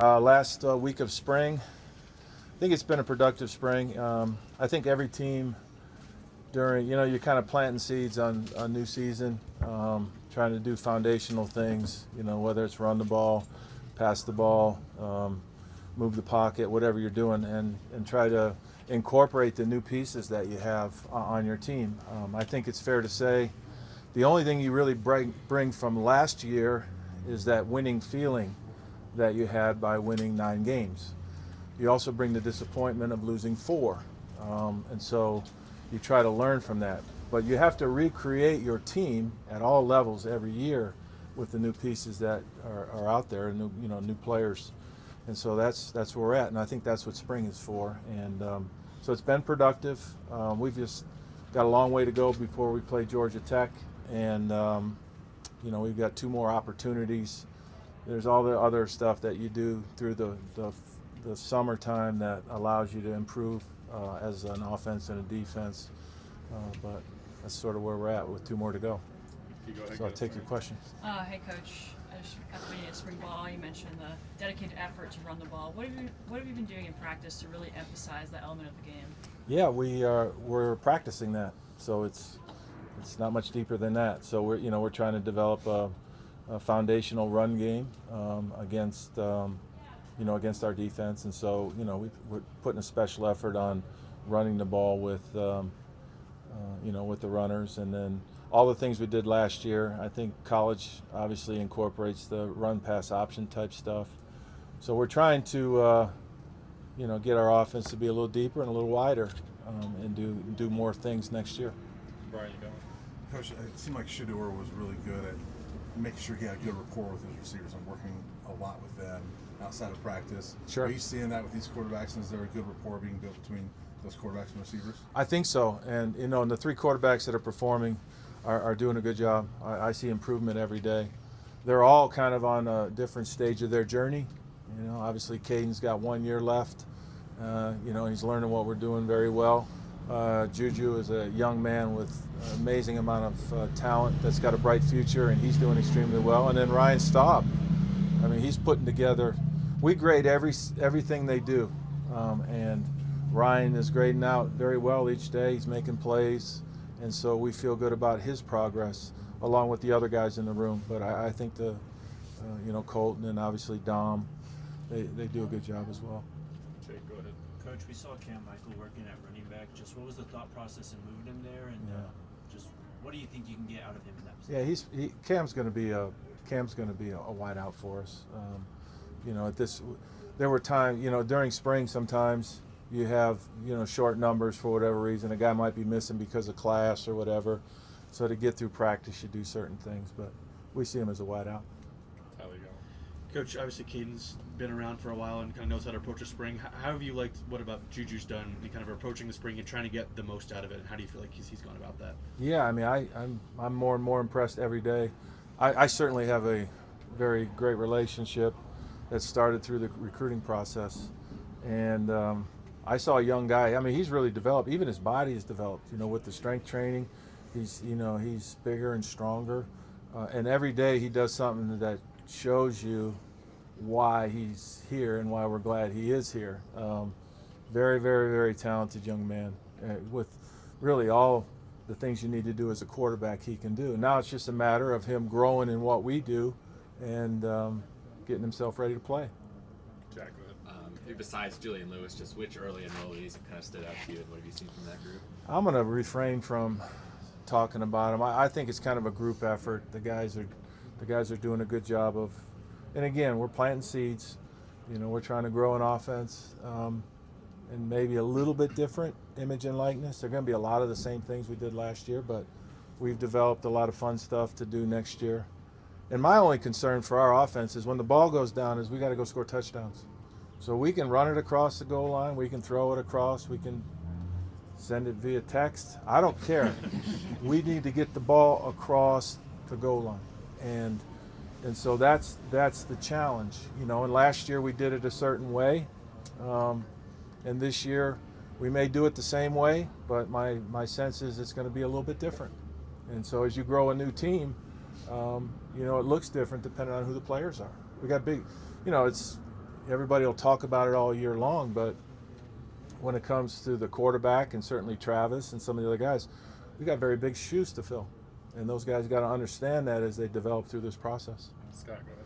Last week of spring, I think it's been a productive spring. I think every team during, you're kind of planting seeds on new season, trying to do foundational things, whether it's run the ball, pass the ball, move the pocket, whatever you're doing, and try to incorporate the new pieces that you have on your team. I think it's fair to say the only thing you really bring from last year is that winning feeling that you had by winning 9 games. You also bring the disappointment of losing 4. And so you try to learn from that. But you have to recreate your team at all levels every year with the new pieces that are out there, and new players. And so that's where we're at, and I think that's what spring is for. And so it's been productive. We've just got a long way to go before we play Georgia Tech, and we've got 2 more opportunities. There's all the other stuff that you do through the summertime that allows you to improve as an offense and a defense. But that's sort of where we're at with 2 more to go. So I'll take your questions. Hey, Coach. At the beginning of spring ball, you mentioned the dedicated effort to run the ball. What have you been doing in practice to really emphasize that element of the game? Yeah, we're practicing that. So it's not much deeper than that. So we're trying to develop a foundational run game against our defense, and so we're putting a special effort on running the ball with with the runners, and then all the things we did last year. I think college obviously incorporates the run pass option type stuff. So we're trying to get our offense to be a little deeper and a little wider, and do more things next year. Brian, you going? Coach, it seemed like Shedeur was really good at making sure he had a good rapport with his receivers and working a lot with them outside of practice. Sure. Are you seeing that with these quarterbacks, and is there a good rapport being built between those quarterbacks and receivers? I think so, and and the 3 quarterbacks that are performing are doing a good job. I see improvement every day. They're all kind of on a different stage of their journey. Obviously Caden's got 1 year left. He's learning what we're doing very well. Juju is a young man with an amazing amount of talent that's got a bright future, and he's doing extremely well. And then Ryan Staub, he's putting together. We grade everything they do, and Ryan is grading out very well each day. He's making plays, and so we feel good about his progress along with the other guys in the room. But I think Colton and obviously Dom, they do a good job as well. Jake, go ahead. Coach, we saw Cam Michael working at running back. Just what was the thought process in moving him there, and just what do you think you can get out of him in that position? Yeah, Cam's going to be a wideout for us. There were times, during spring sometimes you have short numbers for whatever reason. A guy might be missing because of class or whatever. So to get through practice, you do certain things, but we see him as a wideout. Tyler, you going? Coach, obviously Caden's been around for a while and kind of knows how to approach the spring. How have you liked what about Juju's done in kind of approaching the spring and trying to get the most out of it? And how do you feel like he's gone about that? Yeah, I'm more and more impressed every day. I certainly have a very great relationship that started through the recruiting process, and I saw a young guy. He's really developed. Even his body has developed. With the strength training, he's bigger and stronger, and every day he does something that shows you why he's here and why we're glad he is here. Very, very, very talented young man with really all the things you need to do as a quarterback he can do. Now it's just a matter of him growing in what we do and getting himself ready to play. Jack, go ahead. Besides Julian Lewis, just which early enrollees have kind of stood out to you, and what have you seen from that group? I'm going to refrain from talking about him. I think it's kind of a group effort. The guys are doing a good job of, and again, we're planting seeds. We're trying to grow an offense, and maybe a little bit different image and likeness. They're going to be a lot of the same things we did last year, but we've developed a lot of fun stuff to do next year. And my only concern for our offense is when the ball goes down is we got to go score touchdowns. So we can run it across the goal line, we can throw it across, we can send it via text. I don't care. We need to get the ball across the goal line, and so that's the challenge. And last year we did it a certain way, and this year we may do it the same way, but my sense is it's going to be a little bit different. And so as you grow a new team, it looks different depending on who the players are. We got big, everybody will talk about it all year long, but when it comes to the quarterback and certainly Travis and some of the other guys, we got very big shoes to fill. And those guys got to understand that as they develop through this process. Scott, go ahead.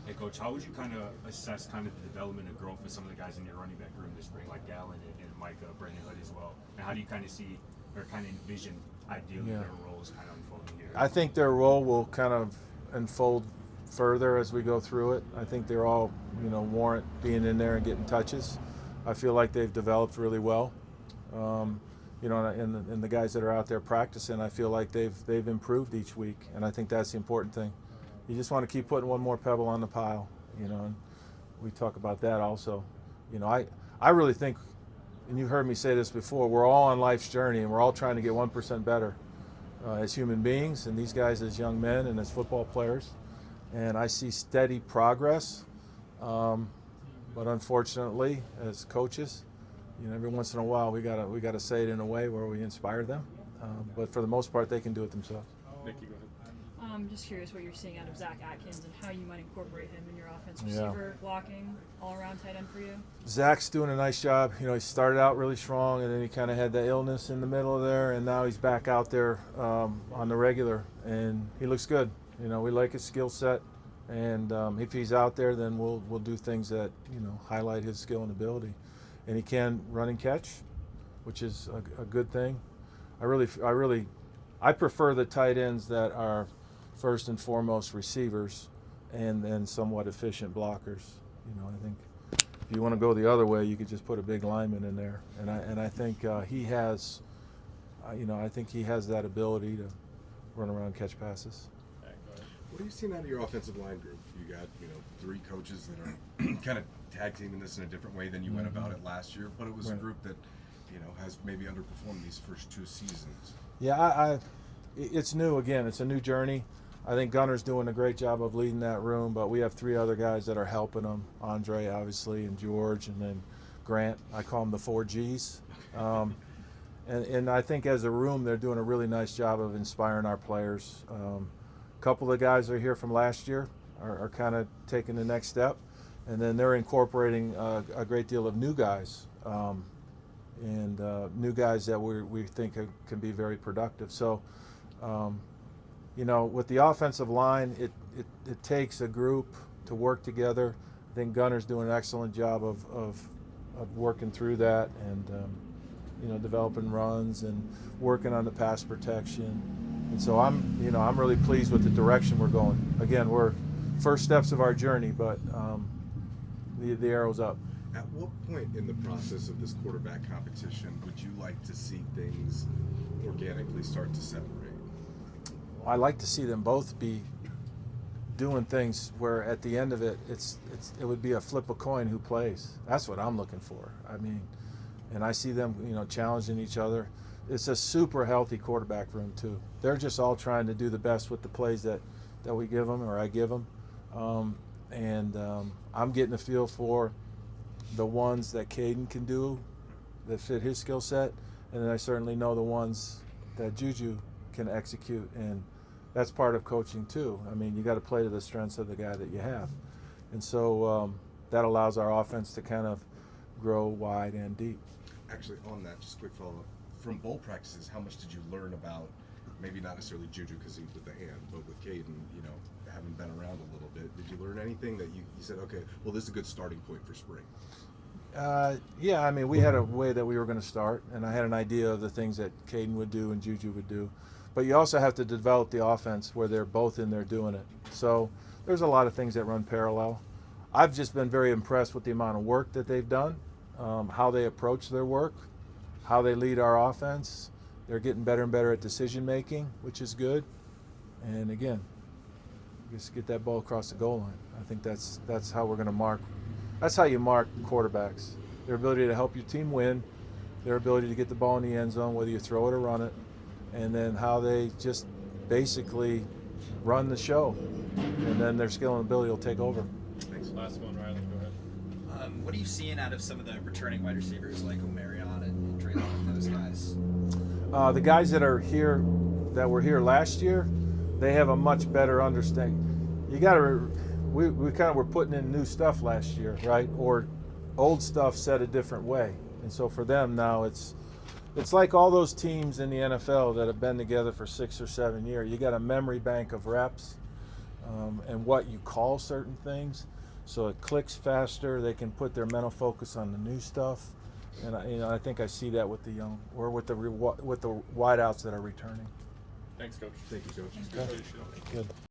Hey, Coach, how would you kind of assess kind of the development and growth of some of the guys in your running back room this spring, like Gallen and Micah, Brandon Hood as well? And how do you kind of see or kind of envision ideally their roles kind of unfolding here? I think their role will kind of unfold further as we go through it. I think they're all, warrant being in there and getting touches. I feel like they've developed really well. And the guys that are out there practicing, I feel like they've improved each week, and I think that's the important thing. You just want to keep putting one more pebble on the pile, and we talk about that also. I really think, and you've heard me say this before, we're all on life's journey, and we're all trying to get 1% better as human beings, and these guys as young men and as football players. And I see steady progress, but unfortunately, as coaches, every once in a while we gotta say it in a way where we inspire them. But for the most part, they can do it themselves. Nikki, go ahead. I'm just curious what you're seeing out of Zach Atkins and how you might incorporate him in your offense. Yeah. Receiver, blocking, all-around tight end for you. Zach's doing a nice job. He started out really strong, and then he kind of had the illness in the middle of there, and now he's back out there on the regular, and he looks good. We like his skill set, and if he's out there, then we'll do things that highlight his skill and ability. And he can run and catch, which is a good thing. I prefer the tight ends that are first and foremost receivers and then somewhat efficient blockers. I think if you want to go the other way, you could just put a big lineman in there. And I think he has, I think he has that ability to run around and catch passes. All right, go ahead. What are you seeing out of your offensive line group? You got, 3 coaches that are kind of tag teaming this in a different way than you went about it last year, but it was a group that, has maybe underperformed these first 2 seasons. Yeah, it's new again. It's a new journey. I think Gunner's doing a great job of leading that room, but we have 3 other guys that are helping him. Andre, obviously, and George, and then Grant. I call them the 4 Gs. And I think as a room, they're doing a really nice job of inspiring our players. A couple of the guys that are here from last year are kind of taking the next step, and then they're incorporating a great deal of new guys, and new guys that we think can be very productive. So, with the offensive line, it takes a group to work together. I think Gunner's doing an excellent job of working through that and developing runs and working on the pass protection. And so I'm really pleased with the direction we're going. Again, we're first steps of our journey, but the arrow's up. At what point in the process of this quarterback competition would you like to see things organically start to separate? I like to see them both be doing things where at the end of it, it would be a flip a coin who plays. That's what I'm looking for. And I see them, challenging each other. It's a super healthy quarterback room too. They're just all trying to do the best with the plays that we give them or I give them. I'm getting a feel for the ones that Caden can do that fit his skill set, and then I certainly know the ones that Juju can execute, and that's part of coaching too. You got to play to the strengths of the guy that you have, and so that allows our offense to kind of grow wide and deep. Actually, on that, just a quick follow-up. From bowl practices, how much did you learn about, maybe not necessarily Juju because he's with the hand, but with Caden, having been around a little bit, did you learn anything that you said, okay, well, this is a good starting point for spring? Yeah, we had a way that we were going to start, and I had an idea of the things that Caden would do and Juju would do. But you also have to develop the offense where they're both in there doing it. So there's a lot of things that run parallel. I've just been very impressed with the amount of work that they've done, how they approach their work, how they lead our offense. They're getting better and better at decision making, which is good. And again, just get that ball across the goal line. I think that's how we're going to mark. That's how you mark quarterbacks. Their ability to help your team win, their ability to get the ball in the end zone, whether you throw it or run it, and then how they just basically run the show. And then their skill and ability will take over. Thanks. Last one, Riley, go ahead. What are you seeing out of some of the returning wide receivers like Omarion and Draylon and those guys? The guys that are here, that were here last year, they have a much better understanding. we kind of were putting in new stuff last year, right? Or old stuff said a different way. And so for them now, it's like all those teams in the NFL that have been together for 6 or 7 years. You got a memory bank of reps and what you call certain things, so it clicks faster. They can put their mental focus on the new stuff, and I think I see that with the young or with the wideouts that are returning. Thanks, Coach. Thank you, Coach. Good. Good.